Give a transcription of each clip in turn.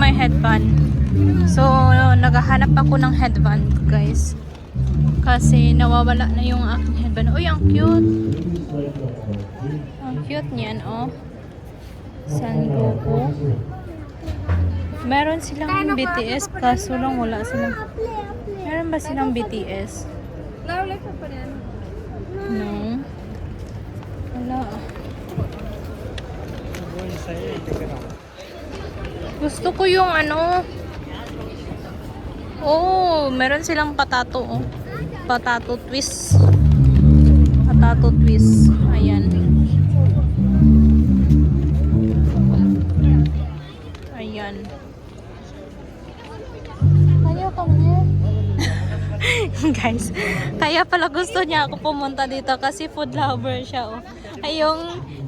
my headband. So, naghahanap ako ng headband, guys. Kasi nawawala na yung aking headband. Uy, ang cute. Ang cute niyan, oh. San Goku. Meron silang BTS, kaso lang wala silang. Meron ba silang BTS? No. Wala. Gusto ko yung ano. Oh, meron silang patato, oh. Patato twist. Patato twist. Ayan. Ayan. Ayaw kami. Guys, kaya pala gusto niya ako pumunta dito kasi food lover siya, oh. Ay,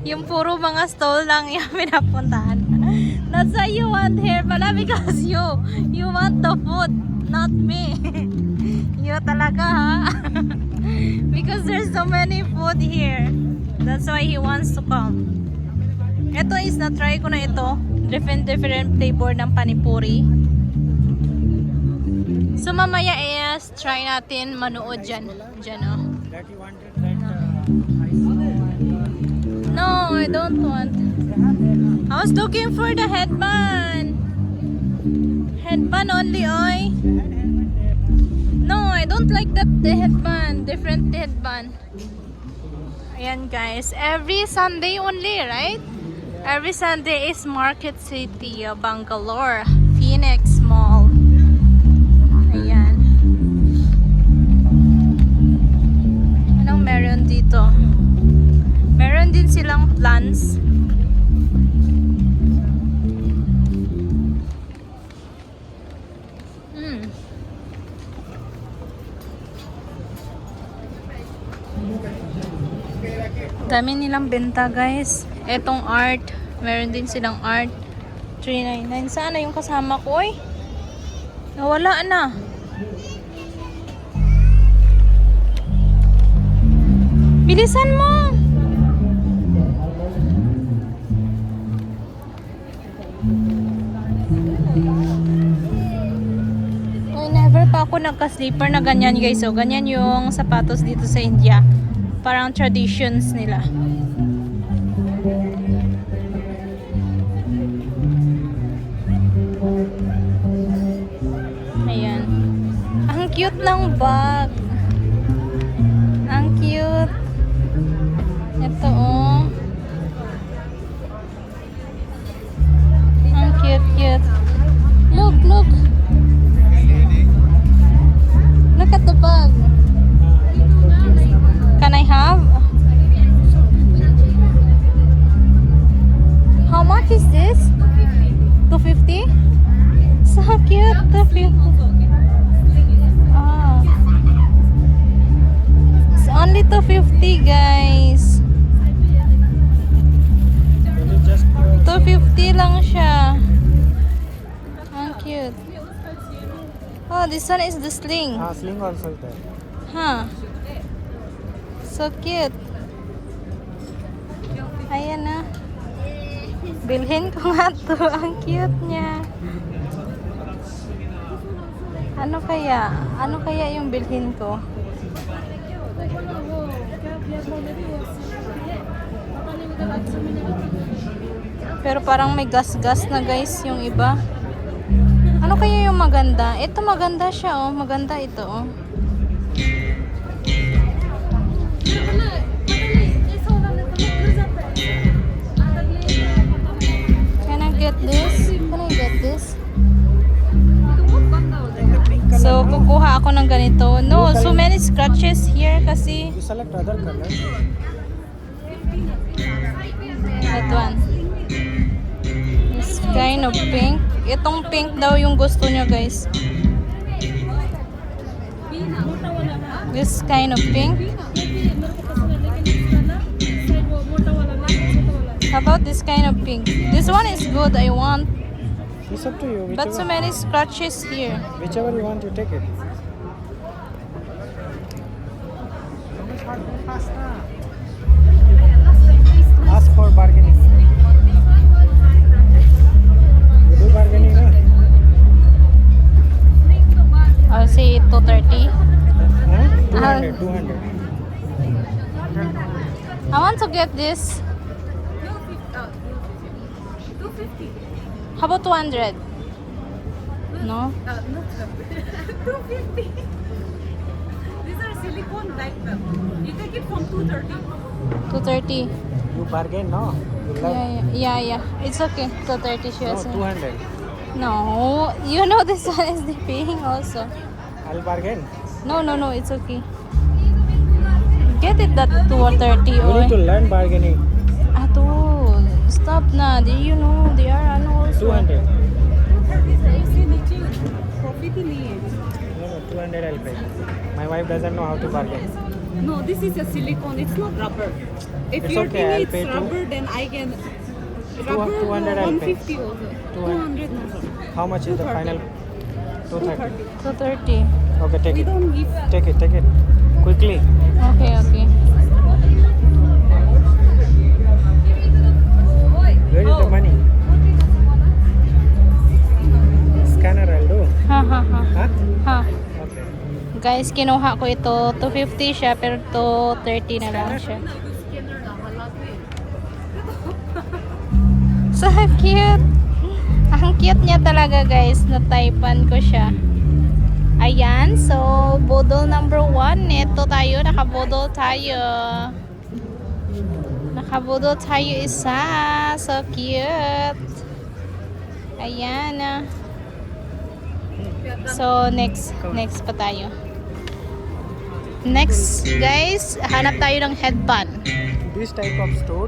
yung puro mga stall lang yung pinapuntahan. That's why you want here pala, because you want the food, not me. You talaga, ha? Because there's so many food here. That's why he wants to come. Ito is na-try ko na ito. Different flavor ng panipuri. So mamaya is try natin manood dyan. Dyan, oh. No, I don't want. I was looking for the headband. Headband only, oy. No, I don't like the headband. Different headband. Ayan, guys. Every Sunday only, right? Every Sunday is Market City, Bangalore, Phoenix Mall. Ayan. Anong meron dito? Meron din silang plants. Dami nilang benta, guys. Etong art, meron din silang art. 399. Sana yung kasama ko, oy. Nawala na. Bilisan mo. Oy, never pa ako nagka-slipper na ganyan, guys. So, ganyan yung sapatos dito sa India. Parang traditions nila. Ayan. Ang cute ng bag. Ang cute. Ito, oh. Ang cute. Look, look. Look at the bag. Can I have? How much is this? 250? So cute. 250. Oh. It's only 250, guys. 250 lang siya. Ang cute. Oh, this one is the sling. Sling also there. Huh. So cute. Ayan na. Bilhin ko nga to. Ang cute niya. Ano kaya? Ano kaya yung bilhin ko? Pero parang may gas-gas na, guys, yung iba. Ano kaya yung maganda? Ito maganda siya, oh. Maganda ito, oh. Can I get this? So, kukuha ako ng ganito. No, so many scratches here kasi. You select other colors. That one. This kind of pink. Itong pink daw yung gusto nyo, guys. This kind of pink. How about this kind of pink? This one is good, I want. It's up to you. But so many scratches here. Whichever you want, you take it. Ask for bargaining. You do bargaining, huh? I want to get this. 250. How about 200? No? No, 250. These are silicone like them. You take it from 230. 230. You bargain, no? You love. Yeah. It's okay. 230 she No, was saying. 200. No, you know this one is the paying also. I'll bargain. No, it's okay. Get it that 230 You need to or learn bargaining. Ato, stop na. You know they are ano also. 200. ऐसे नीचे प्रॉफिट ही नहीं है. No, 200 I'll pay. My wife doesn't know how to bargain. No, this is a silicone. It's not rubber. If It's you okay, think I'll it's pay too. rubber, then I can. Rubber 200 I'll pay. 150 also. 200. 200 also. How much is the 230. final? 230. 230. Okay, take We it. don't give. Take it. Quickly. Okay. Where is the money? Scanner I'll do. Ha. Huh? Okay. Guys, kinuha ko ito. 250 siya, pero 230 na lang siya. So cute! Ang cute niya talaga guys. Nataypan ko siya. Ayan. So, bodol number 1. Ito tayo. Nakabodol tayo. Isa. So cute. Ayan. So, next pa tayo. Next, guys, hanap tayo ng headband. This type of stores